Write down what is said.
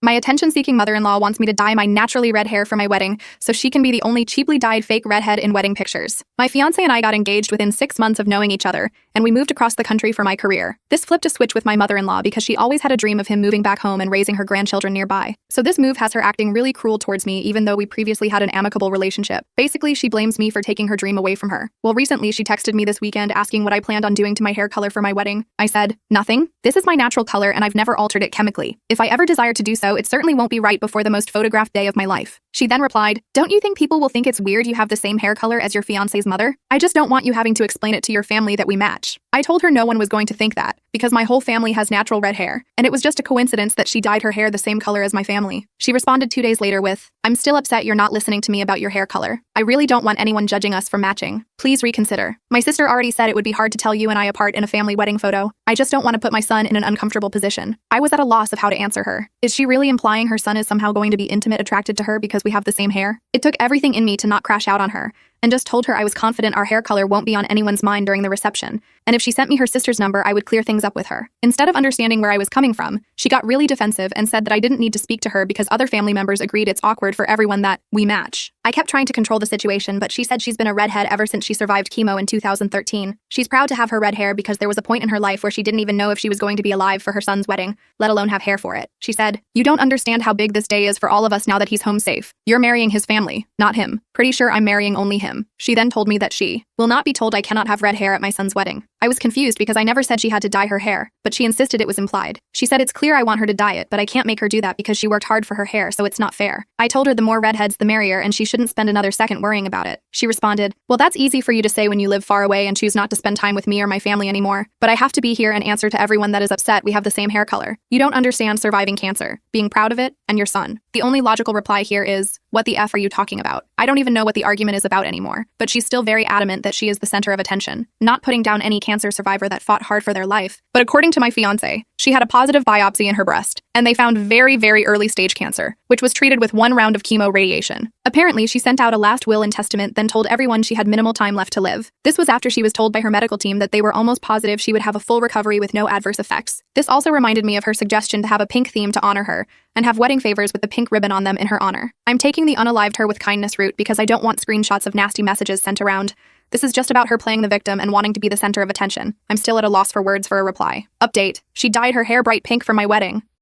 My attention-seeking mother-in-law wants me to dye my naturally red hair for my wedding so she can be the only cheaply dyed fake redhead in wedding pictures. My fiancé and I got engaged within 6 months of knowing each other, and we moved across the country for my career. This flipped a switch with my mother-in-law because she always had a dream of him moving back home and raising her grandchildren nearby. So this move has her acting really cruel towards me even though we previously had an amicable relationship. Basically, she blames me for taking her dream away from her. Well, recently she texted me this weekend asking what I planned on doing to my hair color for my wedding. I said, nothing. This is my natural color and I've never altered it chemically. If I ever desire to do so, it certainly won't be right before the most photographed day of my life. She then replied, don't you think people will think it's weird you have the same hair color as your fiancé's mother? I just don't want you having to explain it to your family that we match. I told her no one was going to think that, because my whole family has natural red hair, and it was just a coincidence that she dyed her hair the same color as my family. She responded 2 days later with, I'm still upset you're not listening to me about your hair color. I really don't want anyone judging us for matching. Please reconsider. My sister already said it would be hard to tell you and I apart in a family wedding photo. I just don't want to put my son in an uncomfortable position. I was at a loss of how to answer her. Is she really implying her son is somehow going to be intimate attracted to her because we have the same hair? It took everything in me to not crash out on her, and just told her I was confident our hair color won't be on anyone's mind during the reception, and if she sent me her sister's number, I would clear things up with her. Instead of understanding where I was coming from, she got really defensive and said that I didn't need to speak to her because other family members agreed it's awkward for everyone that we match. I kept trying to control the situation, but she said she's been a redhead ever since she survived chemo in 2013. She's proud to have her red hair because there was a point in her life where she didn't even know if she was going to be alive for her son's wedding, let alone have hair for it. She said, you don't understand how big this day is for all of us now that he's home safe. You're marrying his family, not him. Pretty sure I'm marrying only him. She then told me that she will not be told I cannot have red hair at my son's wedding. I was confused because I never said she had to dye her hair, but she insisted it was implied. She said it's clear I want her to dye it, but I can't make her do that because she worked hard for her hair, so it's not fair. I told her the more redheads the merrier and she shouldn't spend another second worrying about it. She responded, well, that's easy for you to say when you live far away and choose not to spend time with me or my family anymore, but I have to be here and answer to everyone that is upset we have the same hair color. You don't understand surviving cancer, being proud of it, and your son. The only logical reply here is, what the F are you talking about? I don't even know what the argument is about anymore, but she's still very adamant that she is the center of attention, not putting down any cancer survivor that fought hard for their life. But according to my fiancé, she had a positive biopsy in her breast, and they found very, very early stage cancer, which was treated with 1 round of chemo radiation. Apparently, she sent out a last will and testament, then told everyone she had minimal time left to live. This was after she was told by her medical team that they were almost positive she would have a full recovery with no adverse effects. This also reminded me of her suggestion to have a pink theme to honor her, and have wedding favors with the pink ribbon on them in her honor. I'm taking the unalived her with kindness route because I don't want screenshots of nasty messages sent around. This is just about her playing the victim and wanting to be the center of attention. I'm still at a loss for words for a reply. Update: she dyed her hair bright pink for my wedding.